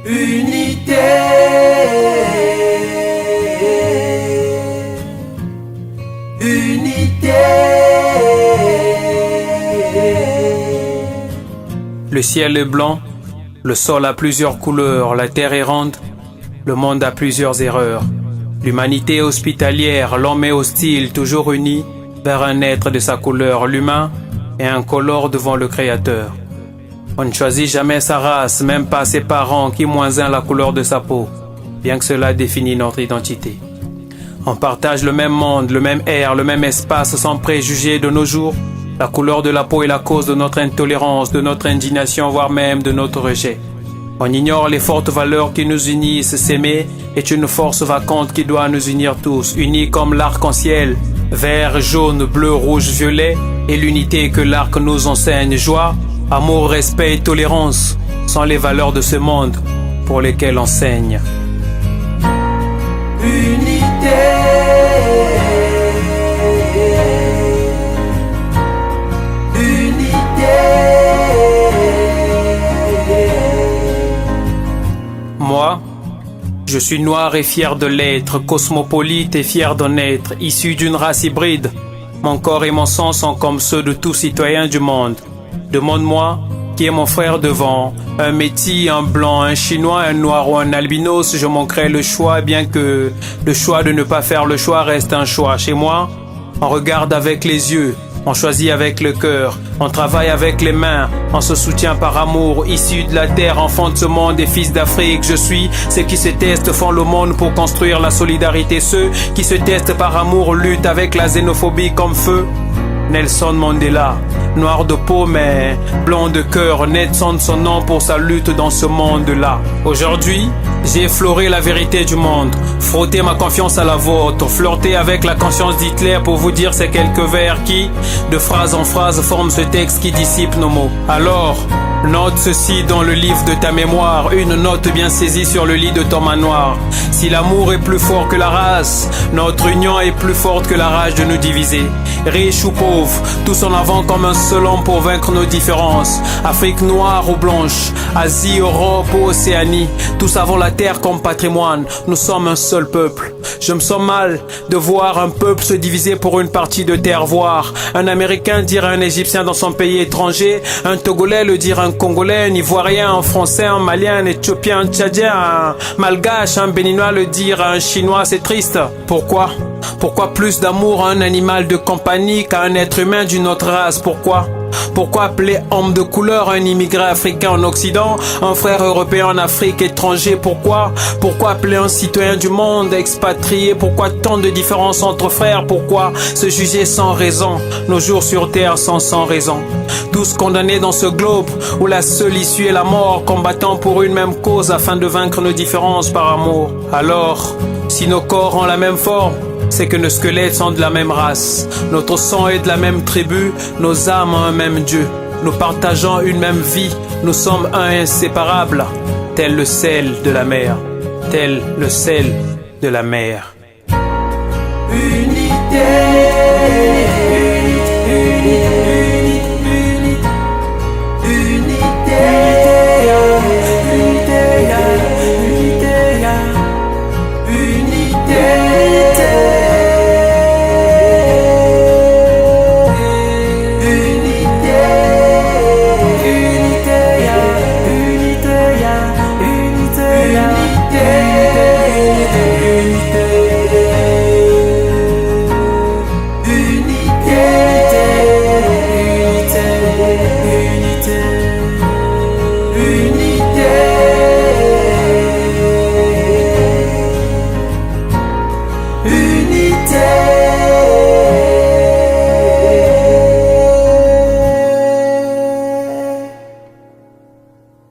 Unité, unité. Le ciel est blanc, le sol a plusieurs couleurs, la terre est ronde, le monde a plusieurs erreurs. L'humanité hospitalière, l'homme est hostile, toujours uni vers un être de sa couleur. L'humain est incolore devant le Créateur. On ne choisit jamais sa race, même pas ses parents, qui moins un la couleur de sa peau, bien que cela définit notre identité. On partage le même monde, le même air, le même espace sans préjugés de nos jours. La couleur de la peau est la cause de notre intolérance, de notre indignation, voire même de notre rejet. On ignore les fortes valeurs qui nous unissent. S'aimer est une force vacante qui doit nous unir tous, unis comme l'arc-en-ciel, vert, jaune, bleu, rouge, violet, et l'unité que l'arc nous enseigne. Joie, amour, respect et tolérance sont les valeurs de ce monde pour lesquelles on saigne. Unité, unité. Moi, je suis noir et fier de l'être, cosmopolite et fier d'en être, issu d'une race hybride. Mon corps et mon sang sont comme ceux de tout citoyen du monde. Demande-moi qui est mon frère devant, un métis, un blanc, un chinois, un noir ou un albinos, je manquerai le choix, bien que le choix de ne pas faire le choix reste un choix. Chez moi, on regarde avec les yeux, on choisit avec le cœur, on travaille avec les mains, on se soutient par amour, issu de la terre, enfant de ce monde et fils d'Afrique. Je suis ceux qui se testent, font le monde pour construire la solidarité. Ceux qui se testent par amour luttent avec la xénophobie comme feu. Nelson Mandela, noir de peau mais blanc de cœur, net sonne son nom pour sa lutte dans ce monde-là. Aujourd'hui, j'ai effleuré la vérité du monde, frotté ma confiance à la vôtre, flirté avec la conscience d'Hitler pour vous dire ces quelques vers qui, de phrase en phrase, forment ce texte qui dissipe nos mots. Alors, note ceci dans le livre de ta mémoire, une note bien saisie sur le lit de ton manoir. Si l'amour est plus fort que la race, notre union est plus forte que la rage de nous diviser. Riches ou pauvres, tous en avant comme un seul homme pour vaincre nos différences. Afrique noire ou blanche, Asie, Europe ou Océanie, tous avons la terre comme patrimoine, nous sommes un seul peuple. Je me sens mal de voir un peuple se diviser pour une partie de terre, voir un Américain dire à un Égyptien dans son pays étranger, un Togolais le dire à un Congolais, un Ivoirien, un Français, un Malien, un Éthiopien, un Tchadien, un Malgache, un Béninois le dire à un Chinois. C'est triste. Pourquoi? Pourquoi plus d'amour à un animal de compagnie qu'à un être humain d'une autre race? Pourquoi? Pourquoi appeler homme de couleur un immigré africain en Occident, un frère européen en Afrique, étranger? Pourquoi? Pourquoi appeler un citoyen du monde expatrié? Pourquoi tant de différences entre frères? Pourquoi se juger sans raison? Nos jours sur terre sont sans raison. Tous condamnés dans ce globe où la seule issue est la mort, combattant pour une même cause afin de vaincre nos différences par amour. Alors, si nos corps ont la même forme, c'est que nos squelettes sont de la même race, notre sang est de la même tribu, nos âmes ont un même Dieu. Nous partageons une même vie, nous sommes un inséparable, tel le sel de la mer, tel le sel de la mer. Unité.